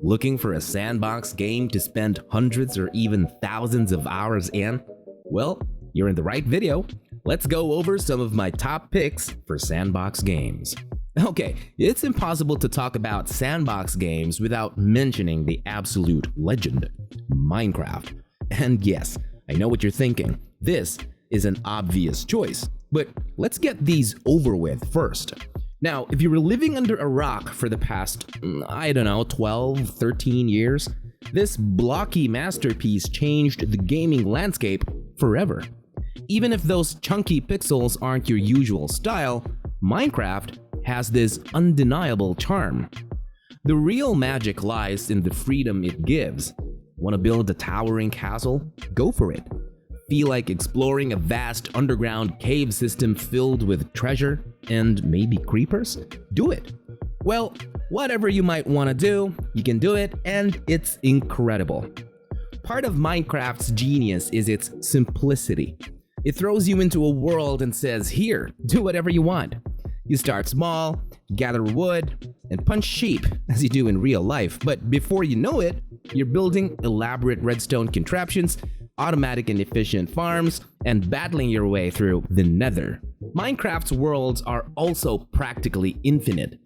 Looking for a sandbox game to spend hundreds or even thousands of hours in? Well, you're in the right video. Let's go over some of my top picks for sandbox games. Okay, it's impossible to talk about sandbox games without mentioning the absolute legend, Minecraft. And yes, I know what you're thinking. This is an obvious choice, but let's get these over with first. Now, if you were living under a rock for the past, 12, 13 years, this blocky masterpiece changed the gaming landscape forever. Even if those chunky pixels aren't your usual style, Minecraft has this undeniable charm. The real magic lies in the freedom it gives. Want to build a towering castle? Go for it. Feel like exploring a vast underground cave system filled with treasure and maybe creepers? Do it. Well, whatever you might want to do, you can do it, and it's incredible. Part of Minecraft's genius is its simplicity. It throws you into a world and says, here, do whatever you want. You start small, gather wood, and punch sheep, as you do in real life, but before you know it, you're building elaborate redstone contraptions, automatic and efficient farms, and battling your way through the nether. Minecraft's worlds are also practically infinite.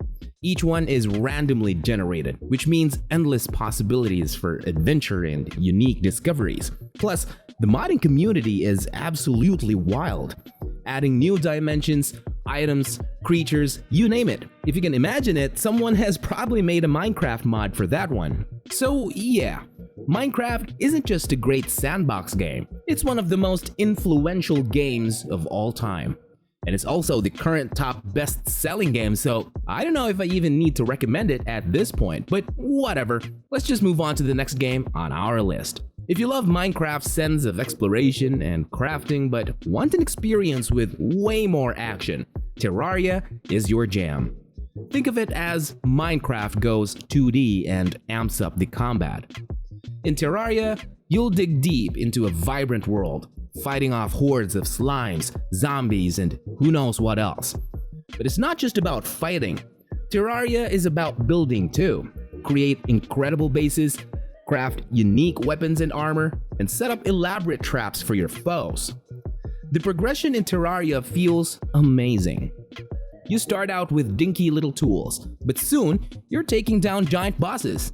Each one is randomly generated, which means endless possibilities for adventure and unique discoveries. Plus, the modding community is absolutely wild, adding new dimensions, items, creatures, you name it. If you can imagine it, someone has probably made a Minecraft mod for that one. So yeah, Minecraft isn't just a great sandbox game, it's one of the most influential games of all time. And it's also the current top best-selling game, so I don't know if I even need to recommend it at this point, but whatever. Let's just move on to the next game on our list. If you love Minecraft's sense of exploration and crafting but want an experience with way more action, Terraria is your jam. Think of it as Minecraft goes 2D and amps up the combat. In Terraria, you'll dig deep into a vibrant world, fighting off hordes of slimes, zombies, and who knows what else. But it's not just about fighting. Terraria is about building too. Create incredible bases, craft unique weapons and armor, and set up elaborate traps for your foes. The progression in Terraria feels amazing. You start out with dinky little tools, but soon you're taking down giant bosses,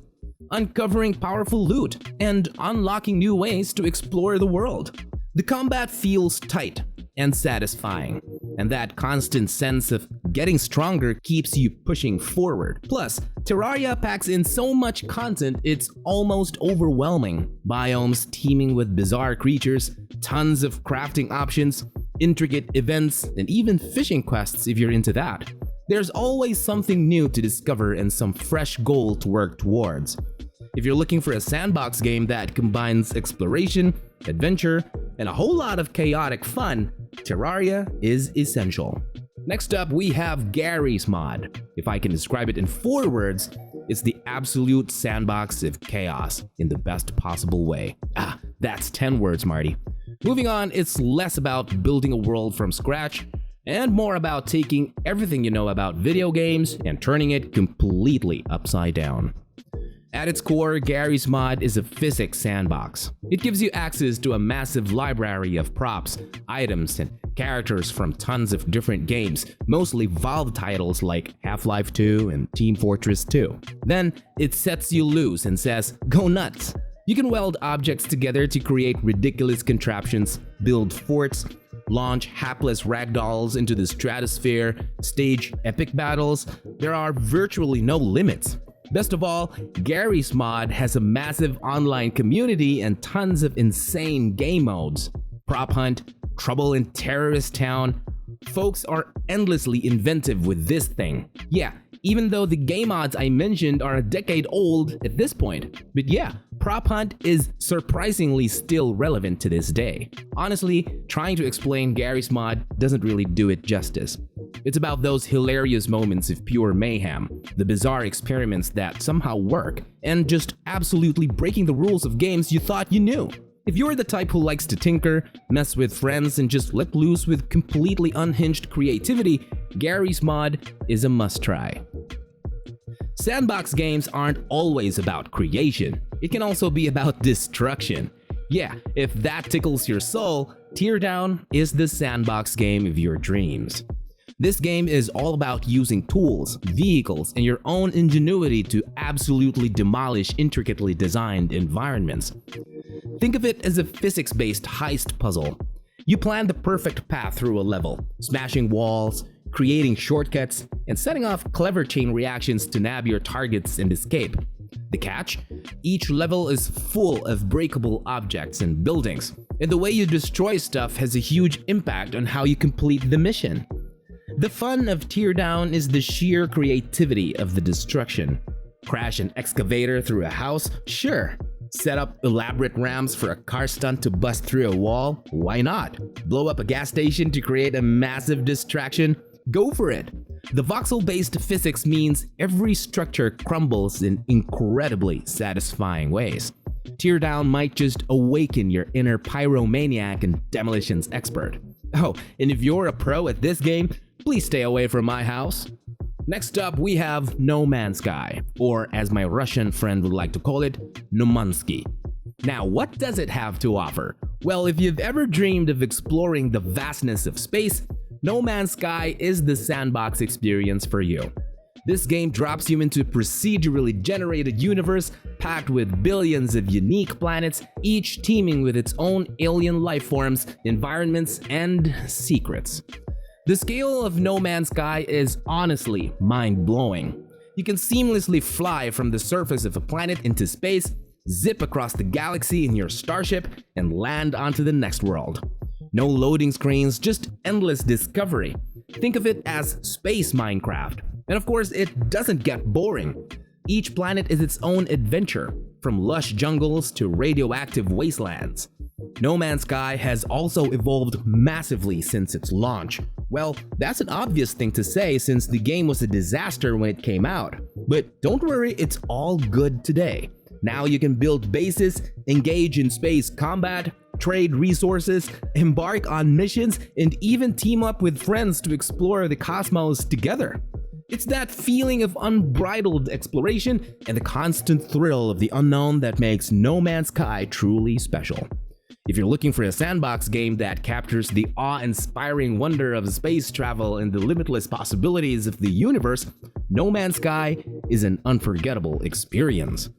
uncovering powerful loot, and unlocking new ways to explore the world. The combat feels tight and satisfying, and that constant sense of getting stronger keeps you pushing forward. Plus, Terraria packs in so much content it's almost overwhelming. Biomes teeming with bizarre creatures, tons of crafting options, intricate events, and even fishing quests if you're into that. There's always something new to discover and some fresh goal to work towards. If you're looking for a sandbox game that combines exploration, adventure, and a whole lot of chaotic fun, Terraria is essential. Next up, we have Garry's mod. If I can describe it in 4 words, it's the absolute sandbox of chaos in the best possible way. That's 10 words, Marty. Moving on, it's less about building a world from scratch and more about taking everything you know about video games and turning it completely upside down. At its core, Garry's mod is a physics sandbox. It gives you access to a massive library of props, items, and characters from tons of different games, mostly Valve titles like Half-Life 2 and Team Fortress 2. Then, it sets you loose and says, go nuts! You can weld objects together to create ridiculous contraptions, build forts, launch hapless ragdolls into the stratosphere, stage epic battles. There are virtually no limits. Best of all, Garry's mod has a massive online community and tons of insane game modes. Prop hunt, trouble in terrorist town. Folks are endlessly inventive with this thing. Yeah, even though the game mods I mentioned are a decade old at this point. But yeah, prop hunt is surprisingly still relevant to this day. Honestly, trying to explain Garry's mod doesn't really do it justice. It's about those hilarious moments of pure mayhem, the bizarre experiments that somehow work, and just absolutely breaking the rules of games you thought you knew. If you're the type who likes to tinker, mess with friends, and just let loose with completely unhinged creativity, Garry's mod is a must-try. Sandbox games aren't always about creation, it can also be about destruction. Yeah, if that tickles your soul, Teardown is the sandbox game of your dreams. This game is all about using tools, vehicles, and your own ingenuity to absolutely demolish intricately designed environments. Think of it as a physics-based heist puzzle. You plan the perfect path through a level, smashing walls, creating shortcuts, and setting off clever chain reactions to nab your targets and escape. The catch? Each level is full of breakable objects and buildings, and the way you destroy stuff has a huge impact on how you complete the mission. The fun of Teardown is the sheer creativity of the destruction. Crash an excavator through a house? Sure. Set up elaborate ramps for a car stunt to bust through a wall? Why not? Blow up a gas station to create a massive distraction? Go for it! The voxel-based physics means every structure crumbles in incredibly satisfying ways. Teardown might just awaken your inner pyromaniac and demolitions expert. Oh, and if you're a pro at this game, please stay away from my house. Next up, we have No Man's Sky, or as my Russian friend would like to call it, Nomansky. Now, what does it have to offer? Well, if you've ever dreamed of exploring the vastness of space, No Man's Sky is the sandbox experience for you. This game drops you into a procedurally generated universe packed with billions of unique planets, each teeming with its own alien life forms, environments, and secrets. The scale of No Man's Sky is honestly mind-blowing. You can seamlessly fly from the surface of a planet into space, zip across the galaxy in your starship, and land onto the next world. No loading screens, just endless discovery. Think of it as space Minecraft. And of course, it doesn't get boring. Each planet is its own adventure, from lush jungles to radioactive wastelands. No Man's Sky has also evolved massively since its launch. Well, that's an obvious thing to say since the game was a disaster when it came out. But don't worry, it's all good today. Now you can build bases, engage in space combat, trade resources, embark on missions, and even team up with friends to explore the cosmos together. It's that feeling of unbridled exploration and the constant thrill of the unknown that makes No Man's Sky truly special. If you're looking for a sandbox game that captures the awe-inspiring wonder of space travel and the limitless possibilities of the universe, No Man's Sky is an unforgettable experience.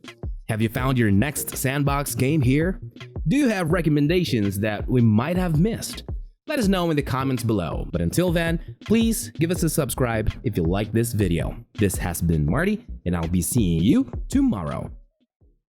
Have you found your next sandbox game here? Do you have recommendations that we might have missed? Let us know in the comments below, but until then, please give us a subscribe if you like this video. This has been Marty, and I'll be seeing you tomorrow.